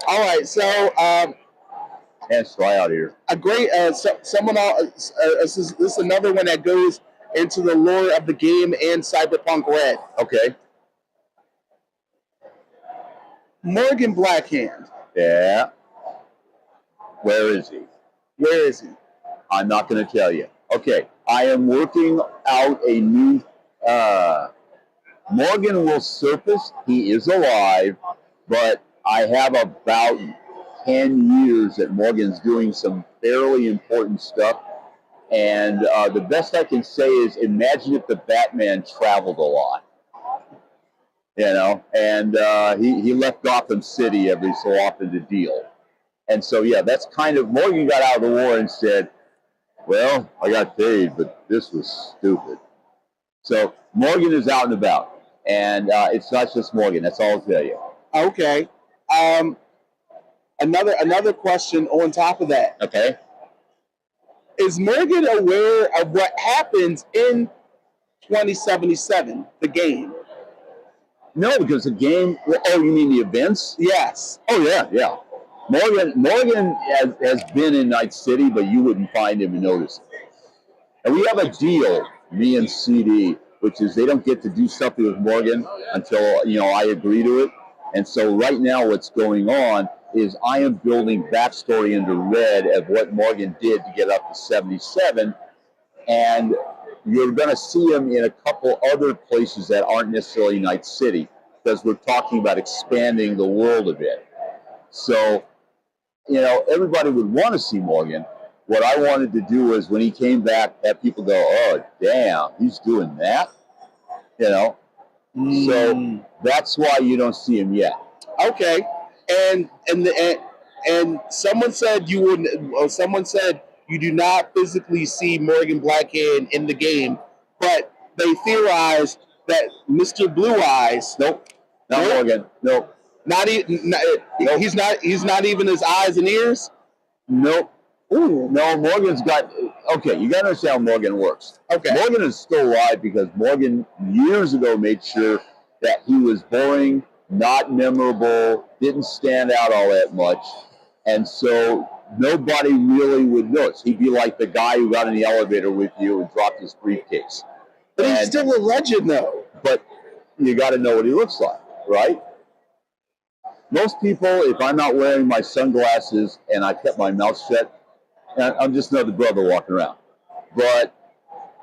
All right, so And try out here. a great someone else. This is another one that goes into the lore of the game and Cyberpunk Red. Okay. Morgan Blackhand. Yeah. Where is he? Where is he? I'm not going to tell you. Okay. I am working out a new. Morgan will surface. He is alive, but I have about 10 years that Morgan's doing some fairly important stuff. And the best I can say is imagine if the Batman traveled a lot. And he left Gotham City every so often to deal. And so, yeah, that's kind of, Morgan got out of the war and said, well, I got paid, but this was stupid. So Morgan is out and about. And it's not just Morgan, that's all I'll tell you. Okay. Another question on top of that. Okay. Is Morgan aware of what happens in 2077, the game? No, because the game, oh, you mean the events? Yes. Oh, yeah. Morgan has been in Night City, but you wouldn't find him and notice it. And we have a deal, me and CD, which is they don't get to do something with Morgan until, I agree to it. And so right now what's going on is I am building backstory into Red of what Morgan did to get up to 77. And you're going to see him in a couple other places that aren't necessarily Night City because we're talking about expanding the world a bit. So, everybody would want to see Morgan. What I wanted to do was when he came back, have people go, oh, damn, he's doing that? So that's why you don't see him yet. Okay. And someone said you wouldn't. Someone said you do not physically see Morgan Blackhand in the game, but they theorized that Mr. Blue Eyes. Nope. Not Morgan. Nope. Not even. Nope. He's not even his eyes and ears. Nope. Ooh. No, Morgan's got. Okay, you got to understand how Morgan works. Okay. Morgan is still alive because Morgan years ago made sure that he was boring, not memorable, didn't stand out all that much, and so nobody really would notice. He'd be like the guy who got in the elevator with you and dropped his briefcase. But he's still a legend, though. But you got to know what he looks like, right? Most people, if I'm not wearing my sunglasses and I kept my mouth shut, I'm just another brother walking around. But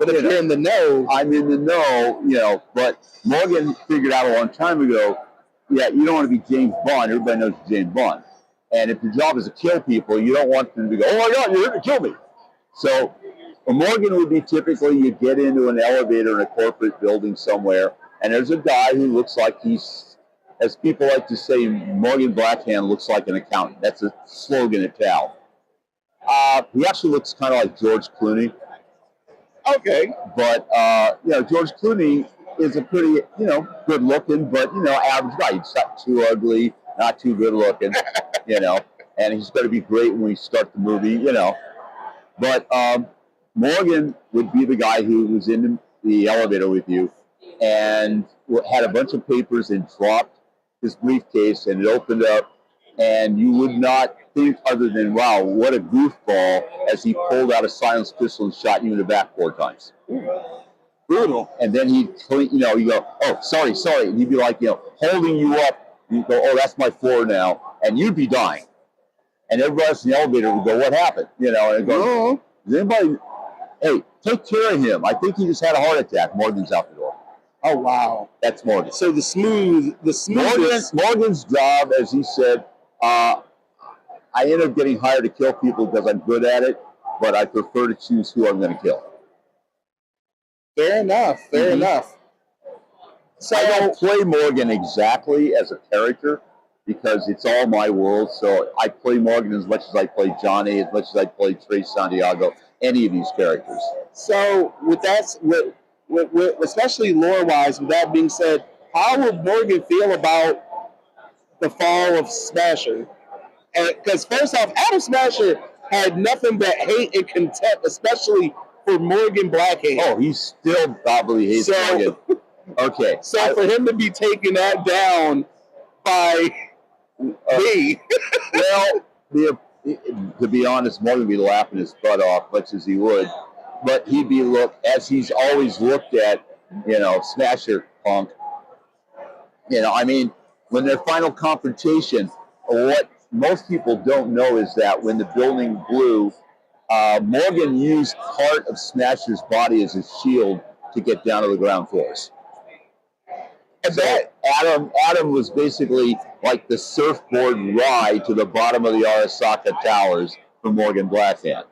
if you're in the know, I'm in the know, But Morgan figured out a long time ago, yeah, you don't want to be James Bond. Everybody knows James Bond. And if your job is to kill people, you don't want them to go, oh my God, you're here to kill me. So Morgan would be typically you get into an elevator in a corporate building somewhere, and there's a guy who looks like he's, as people like to say, Morgan Blackhand looks like an accountant. That's a slogan at Tal. He actually looks kind of like George Clooney. Okay. But, George Clooney is a pretty, good looking, but, average guy. He's not too ugly, not too good looking, and he's going to be great when we start the movie, But Morgan would be the guy who was in the elevator with you and had a bunch of papers and dropped his briefcase and it opened up and you would not think other than, wow, what a goofball as he pulled out a silenced pistol and shot you in the back 4 times. Brutal. And then he'd, you go, oh, sorry. And he'd be like, holding you up. You'd go, oh, that's my floor now. And you'd be dying. And everybody else in the elevator would go, what happened? And it goes, does anybody, hey, take care of him. I think he just had a heart attack. Morgan's out the door. Oh, wow. That's Morgan. So the smoothest. Morgan's job, as he said, I end up getting hired to kill people because I'm good at it, but I prefer to choose who I'm going to kill. Fair enough. So I don't play Morgan exactly as a character because it's all my world. So I play Morgan as much as I play Johnny, as much as I play Trace Santiago, any of these characters. So with that, with especially lore-wise, with that being said, how would Morgan feel about the fall of Smasher? Because first off, Adam Smasher had nothing but hate and contempt, especially for Morgan Blackhand. Oh, he still probably hates Morgan. Okay. So for him to be taking that down by Me. Well, to be honest, Morgan would be laughing his butt off, much as he would. But he'd be as he's always looked at, Smasher Punk. I mean, when their final confrontation, what most people don't know is that when the building blew, Morgan used part of Smasher's body as a shield to get down to the ground floors. And that Adam was basically like the surfboard ride to the bottom of the Arasaka Towers for Morgan Blackhand.